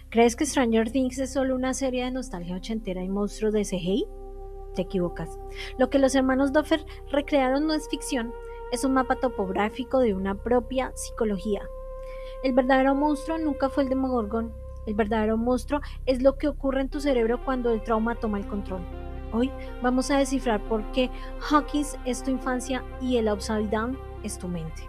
¿Crees que Stranger Things es solo una serie de nostalgia ochentera y monstruos de CGI? Te equivocas. Lo que los hermanos Duffer recrearon no es ficción, es un mapa topográfico de una propia psicología. El verdadero monstruo nunca fue el Demogorgon. El verdadero monstruo es lo que ocurre en tu cerebro cuando el trauma toma el control. Hoy vamos a descifrar por qué Hawkins es tu infancia y el Upside Down es tu mente.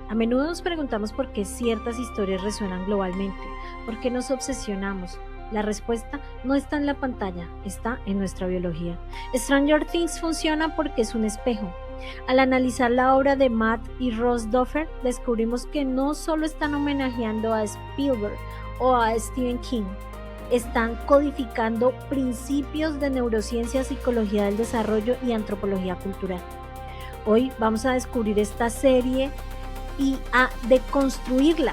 A menudo nos preguntamos por qué ciertas historias resuenan globalmente, por qué nos obsesionamos. La respuesta no está en la pantalla, está en nuestra biología. Stranger Things funciona porque es un espejo. Al analizar la obra de Matt y Ross Duffer, descubrimos que no solo están homenajeando a Spielberg o a Stephen King, están codificando principios de neurociencia, psicología del desarrollo y antropología cultural. Hoy vamos a descubrir esta serie y a deconstruirla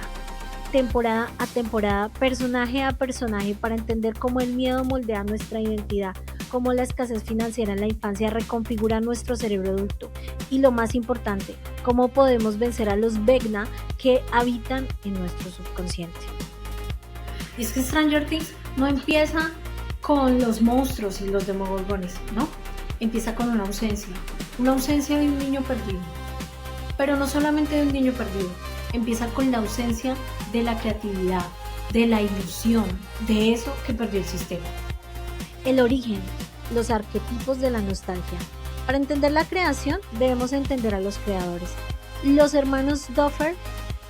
temporada a temporada, personaje a personaje, para entender cómo el miedo moldea nuestra identidad, cómo la escasez financiera en la infancia reconfigura nuestro cerebro adulto y, lo más importante, cómo podemos vencer a los Vecna que habitan en nuestro subconsciente. Y es que Stranger Things no empieza con los monstruos y los demogorgones, ¿no? Empieza con una ausencia de un niño perdido. Pero no solamente de un niño perdido, empieza con la ausencia de la creatividad, de la ilusión, de eso que perdió el sistema. El origen, los arquetipos de la nostalgia. Para entender la creación debemos entender a los creadores. Los hermanos Duffer,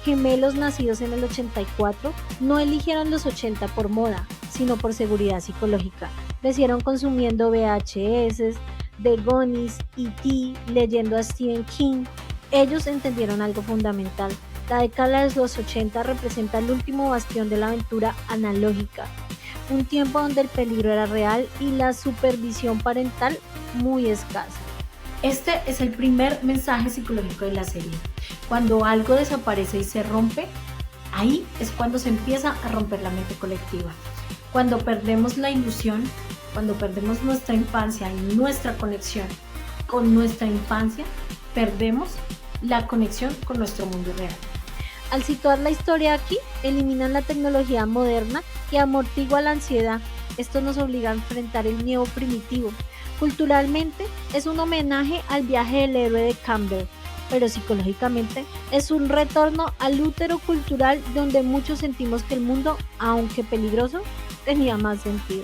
gemelos nacidos en el 84, no eligieron los 80 por moda, sino por seguridad psicológica. Crecieron consumiendo VHS, The Goonies, E.T., leyendo a Stephen King. Ellos entendieron algo fundamental. La década de los 80 representa el último bastión de la aventura analógica, un tiempo donde el peligro era real y la supervisión parental muy escasa. Este es el primer mensaje psicológico de la serie. Cuando algo desaparece y se rompe, ahí es cuando se empieza a romper la mente colectiva. Cuando perdemos la ilusión, cuando perdemos nuestra infancia y nuestra conexión con nuestra infancia, perdemos la conexión con nuestro mundo real. Al situar la historia aquí, eliminan la tecnología moderna que amortigua la ansiedad. Esto nos obliga a enfrentar el miedo primitivo. Culturalmente, es un homenaje al viaje del héroe de Campbell, pero psicológicamente es un retorno al útero cultural donde muchos sentimos que el mundo, aunque peligroso, tenía más sentido.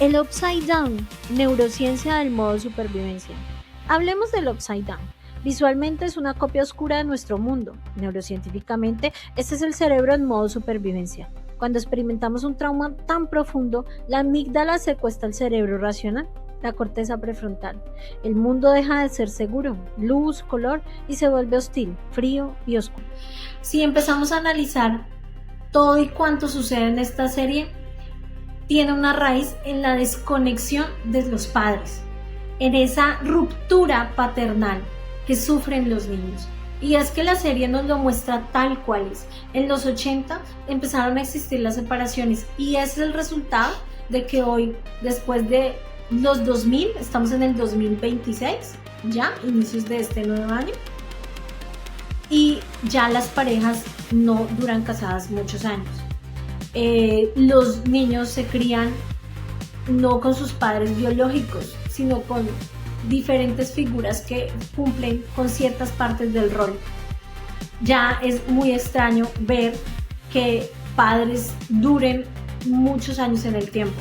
El Upside Down, neurociencia del modo supervivencia. Hablemos del Upside Down. Visualmente es una copia oscura de nuestro mundo. Neurocientíficamente, este es el cerebro en modo supervivencia. Cuando experimentamos un trauma tan profundo, la amígdala secuestra el cerebro racional, la corteza prefrontal. El mundo deja de ser seguro, luz, color, y se vuelve hostil, frío y oscuro. Si empezamos a analizar todo y cuánto sucede en esta serie, tiene una raíz en la desconexión de los padres, en esa ruptura paternal que sufren los niños. Y es que la serie nos lo muestra tal cual es. En los 80 empezaron a existir las separaciones y ese es el resultado de que hoy, después de los 2000, estamos en el 2026, ya, inicios de este nuevo año, y ya las parejas no duran casadas muchos años. Los niños se crían no con sus padres biológicos, sino con diferentes figuras que cumplen con ciertas partes del rol. Ya es muy extraño ver que padres duren muchos años en el tiempo.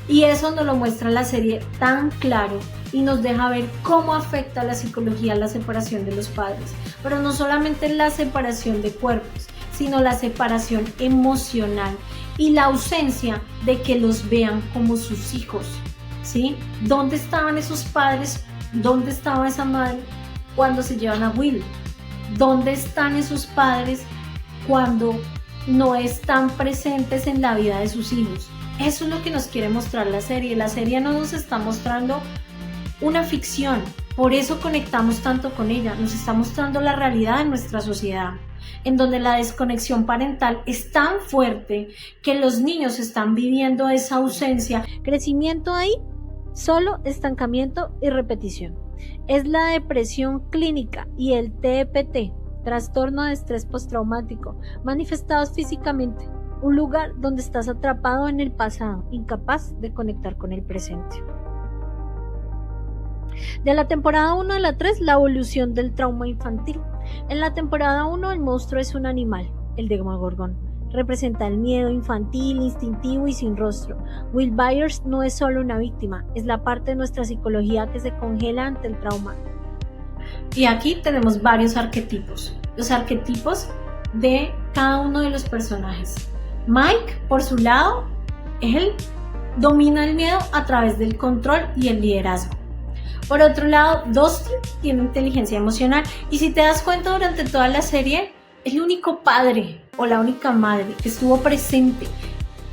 Y eso nos lo muestra la serie tan claro y nos deja ver cómo afecta la psicología la separación de los padres. Pero no solamente la separación de cuerpos, sino la separación emocional y la ausencia de que los vean como sus hijos. ¿Sí? ¿Dónde estaban esos padres? ¿Dónde estaba esa madre cuando se llevan a Will? ¿Dónde están esos padres cuando no están presentes en la vida de sus hijos? Eso es lo que nos quiere mostrar la serie. La serie no nos está mostrando una ficción, por eso conectamos tanto con ella. Nos está mostrando la realidad de nuestra sociedad, en donde la desconexión parental es tan fuerte que los niños están viviendo esa ausencia. Crecimiento ahí, solo estancamiento y repetición. Es la depresión clínica y el TPT, trastorno de estrés postraumático, manifestados físicamente. un lugar donde estás atrapado en el pasado, incapaz de conectar con el presente. De la temporada 1 a la 3, la evolución del trauma infantil. En la temporada 1, el monstruo es un animal, el Demogorgon. Representa el miedo infantil, instintivo y sin rostro. Will Byers no es solo una víctima, es la parte de nuestra psicología que se congela ante el trauma. Y aquí tenemos varios arquetipos. Los arquetipos de cada uno de los personajes. Mike, por su lado, él domina el miedo a través del control y el liderazgo. Por otro lado, Dustin tiene inteligencia emocional y si te das cuenta durante toda la serie, el único padre o la única madre que estuvo presente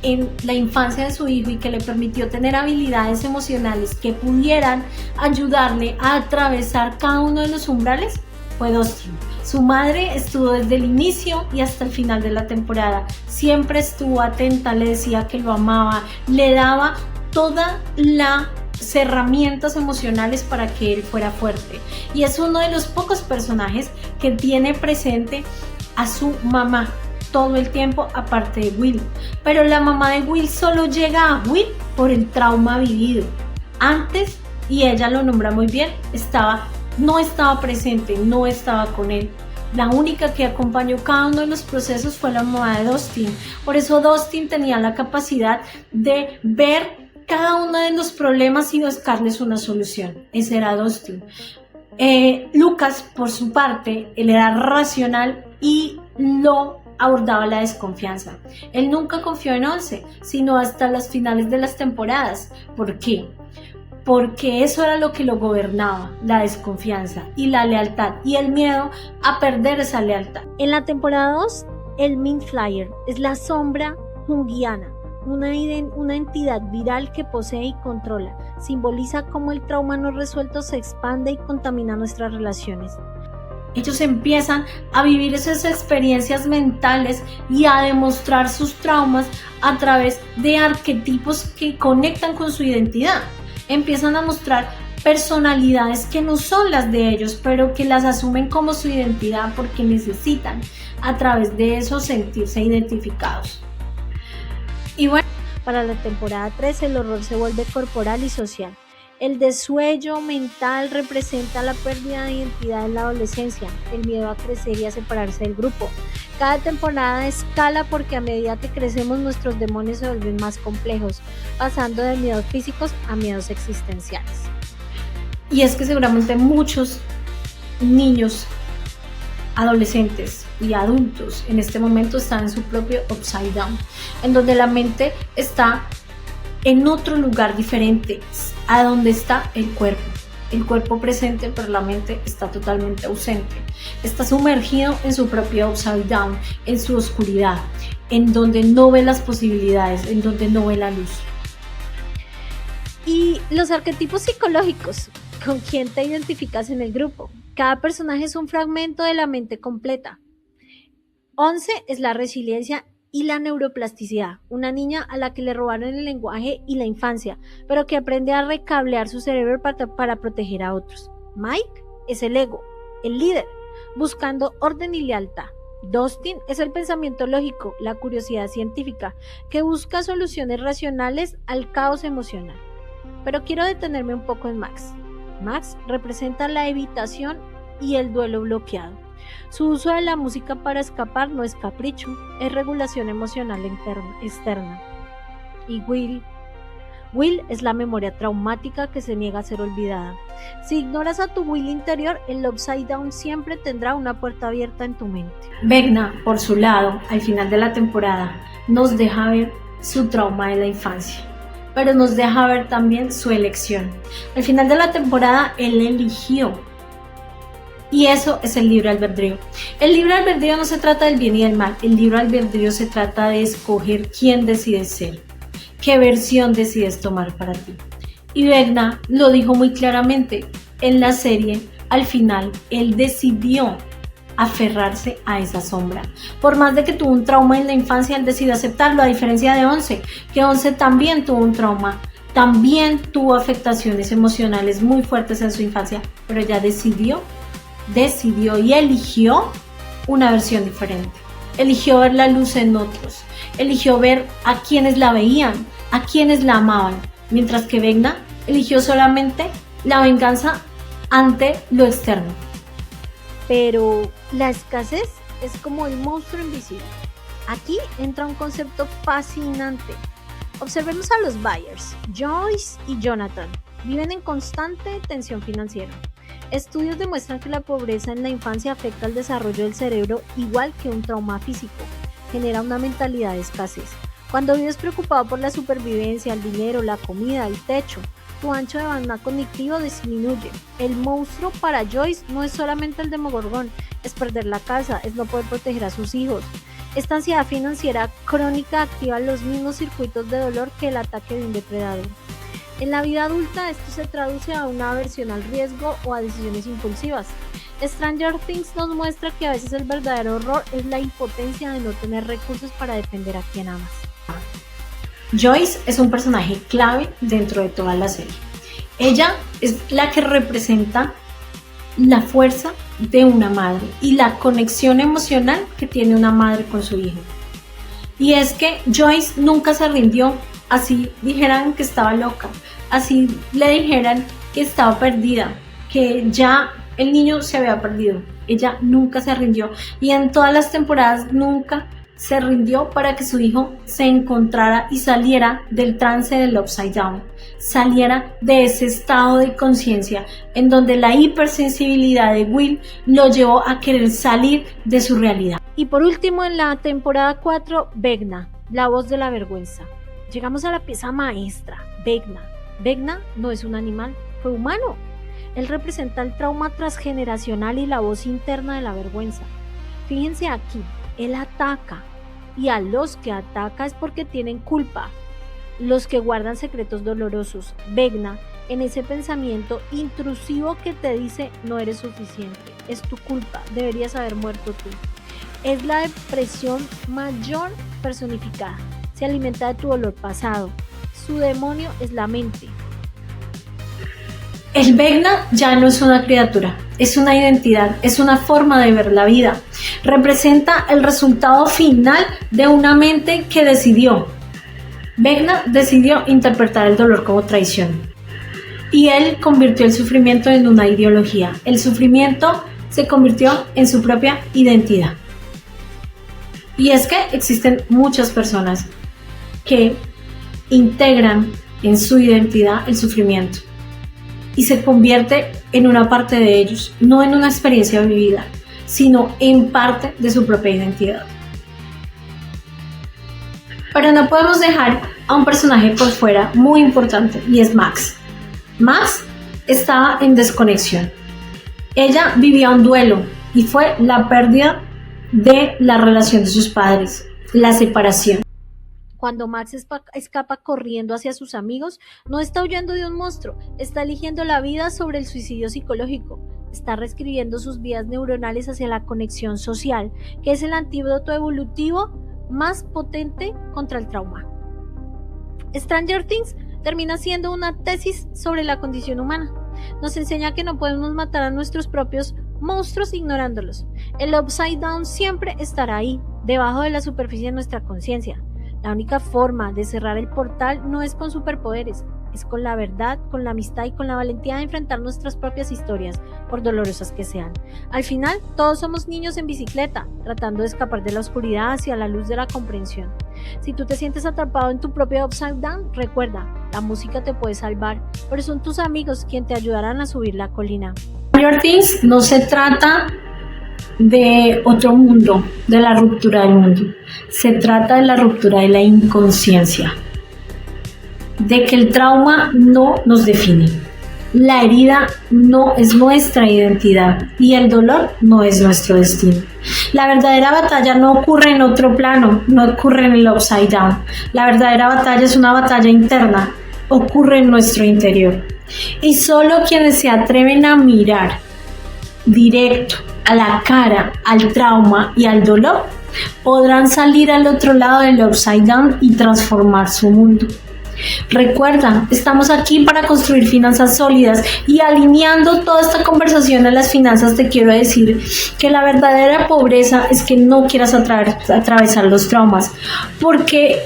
en la infancia de su hijo y que le permitió tener habilidades emocionales que pudieran ayudarle a atravesar cada uno de los umbrales fue Dustin. Su madre estuvo desde el inicio y hasta el final de la temporada. Siempre estuvo atenta, le decía que lo amaba, le daba todas las herramientas emocionales para que él fuera fuerte. Y es uno de los pocos personajes que tiene presente a su mamá todo el tiempo, aparte de Will. Pero la mamá de Will solo llega a Will por el trauma vivido. Antes, y ella lo nombra muy bien, no estaba presente, no estaba con él. La única que acompañó cada uno de los procesos fue la mamá de Dustin. Por eso Dustin tenía la capacidad de ver cada uno de los problemas y buscarles una solución. Ese era Dustin. Lucas, por su parte, él era racional y lo abordaba la desconfianza. Él nunca confió en Once, sino hasta las finales de las temporadas. ¿Por qué? Porque eso era lo que lo gobernaba, la desconfianza y la lealtad y el miedo a perder esa lealtad. En la temporada 2, el Mind Flayer es la sombra junguiana, una entidad viral que posee y controla. Simboliza cómo el trauma no resuelto se expande y contamina nuestras relaciones. Ellos empiezan a vivir esas experiencias mentales y a demostrar sus traumas a través de arquetipos que conectan con su identidad. Empiezan a mostrar personalidades que no son las de ellos, pero que las asumen como su identidad porque necesitan a través de eso sentirse identificados. Y bueno, para la temporada 3 el horror se vuelve corporal y social. El desuello mental representa la pérdida de identidad en la adolescencia, el miedo a crecer y a separarse del grupo. Cada temporada escala porque a medida que crecemos nuestros demonios se vuelven más complejos, pasando de miedos físicos a miedos existenciales. Y es que seguramente muchos niños, adolescentes y adultos en este momento están en su propio upside down, en donde la mente está en otro lugar diferente a donde está el cuerpo presente, pero la mente está totalmente ausente, está sumergido en su propio upside down, en su oscuridad, en donde no ve las posibilidades, en donde no ve la luz. Y los arquetipos psicológicos, ¿con quién te identificas en el grupo? Cada personaje es un fragmento de la mente completa. Once es la resiliencia y la neuroplasticidad, una niña a la que le robaron el lenguaje y la infancia, pero que aprende a recablear su cerebro para proteger a otros. Mike es el ego, el líder, buscando orden y lealtad. Dustin es el pensamiento lógico, la curiosidad científica, que busca soluciones racionales al caos emocional. Pero quiero detenerme un poco en Max. Max representa la evitación y el duelo bloqueado. Su uso de la música para escapar no es capricho, es regulación emocional externa. Y Will es la memoria traumática que se niega a ser olvidada. Si ignoras a tu Will interior, el Upside Down siempre tendrá una puerta abierta en tu mente. Vecna, por su lado, al final de la temporada, nos deja ver su trauma de la infancia, pero nos deja ver también su elección. Al final de la temporada, él eligió. Y eso es el libre albedrío. El libre albedrío no se trata del bien y del mal. El libre albedrío se trata de escoger quién decides ser, qué versión decides tomar para ti. Y Vecna lo dijo muy claramente en la serie. Al final, él decidió aferrarse a esa sombra. Por más de que tuvo un trauma en la infancia, él decidió aceptarlo, a diferencia de Once, que Once también tuvo un trauma, también tuvo afectaciones emocionales muy fuertes en su infancia, pero ella decidió y eligió una versión diferente. Eligió ver la luz en otros eligió ver a quienes la veían, a quienes la amaban, mientras que Vecna eligió solamente la venganza ante lo externo. Pero la escasez es como el monstruo invisible. Aquí entra un concepto fascinante. Observemos a los Byers. Joyce y Jonathan viven en constante tensión financiera. Estudios demuestran que la pobreza en la infancia afecta al desarrollo del cerebro igual que un trauma físico. Genera una mentalidad de escasez. Cuando vives preocupado por la supervivencia, el dinero, la comida, el techo, tu ancho de banda cognitivo disminuye. El monstruo para Joyce no es solamente el Demogorgón, es perder la casa, es no poder proteger a sus hijos. Esta ansiedad financiera crónica activa los mismos circuitos de dolor que el ataque de un depredador. En la vida adulta esto se traduce a una aversión al riesgo o a decisiones impulsivas. Stranger Things nos muestra que a veces el verdadero horror es la impotencia de no tener recursos para defender a quien amas. Joyce es un personaje clave dentro de toda la serie. Ella es la que representa la fuerza de una madre y la conexión emocional que tiene una madre con su hijo. Y es que Joyce nunca se rindió, así dijeran que estaba loca, así le dijeran que estaba perdida, que ya el niño se había perdido. Ella nunca se rindió y en todas las temporadas nunca se rindió para que su hijo se encontrara y saliera del trance del Upside Down, saliera de ese estado de conciencia en donde la hipersensibilidad de Will lo llevó a querer salir de su realidad. Y por último, en la temporada 4, Vecna, la voz de la vergüenza. Llegamos a la pieza maestra, Vecna. Vecna no es un animal, fue humano. Él representa el trauma transgeneracional y la voz interna de la vergüenza. Fíjense aquí, él ataca, y a los que ataca es porque tienen culpa, los que guardan secretos dolorosos. Vecna, en ese pensamiento intrusivo que te dice no eres suficiente, es tu culpa, deberías haber muerto tú. Es la depresión mayor personificada, se alimenta de tu dolor pasado, su demonio es la mente. El Vecna ya no es una criatura, es una identidad, es una forma de ver la vida. Representa el resultado final de una mente que decidió. Vecna decidió interpretar el dolor como traición. Y él convirtió el sufrimiento en una ideología. El sufrimiento se convirtió en su propia identidad. Y es que existen muchas personas que integran en su identidad el sufrimiento. Y se convierte en una parte de ellos, no en una experiencia vivida, sino en parte de su propia identidad. Pero no podemos dejar a un personaje por fuera muy importante, y es Max. Max estaba en desconexión. Ella vivía un duelo y fue la pérdida de la relación de sus padres, la separación. Cuando Max escapa corriendo hacia sus amigos, no está huyendo de un monstruo, está eligiendo la vida sobre el suicidio psicológico, está reescribiendo sus vías neuronales hacia la conexión social, que es el antídoto evolutivo más potente contra el trauma. Stranger Things termina siendo una tesis sobre la condición humana. Nos enseña que no podemos matar a nuestros propios monstruos ignorándolos. El Upside Down siempre estará ahí, debajo de la superficie de nuestra conciencia. La única forma de cerrar el portal no es con superpoderes, es con la verdad, con la amistad y con la valentía de enfrentar nuestras propias historias, por dolorosas que sean. Al final, todos somos niños en bicicleta, tratando de escapar de la oscuridad hacia la luz de la comprensión. Si tú te sientes atrapado en tu propio Upside Down, recuerda, la música te puede salvar, pero son tus amigos quienes te ayudarán a subir la colina. Stranger Things no se trata de otro mundo, de la ruptura del mundo. Se trata de la ruptura de la inconsciencia, de que el trauma no nos define, la herida no es nuestra identidad y el dolor no es nuestro destino. La verdadera batalla no ocurre en otro plano, no ocurre en el Upside Down. La verdadera batalla es una batalla interna, ocurre en nuestro interior. Y solo quienes se atreven a mirar directo a la cara, al trauma y al dolor, podrán salir al otro lado del Upside Down y transformar su mundo. Recuerda, estamos aquí para construir finanzas sólidas y alineando toda esta conversación a las finanzas. Te quiero decir que la verdadera pobreza es que no quieras atravesar los traumas, porque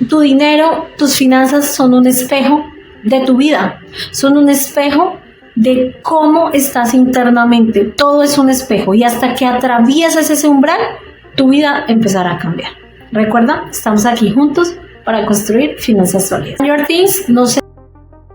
tu dinero, tus finanzas son un espejo de tu vida, son un espejo de cómo estás internamente. Todo es un espejo y hasta que atraviesas ese umbral, tu vida empezará a cambiar. Recuerda, estamos aquí juntos para construir finanzas sólidas. Your Things, no sé.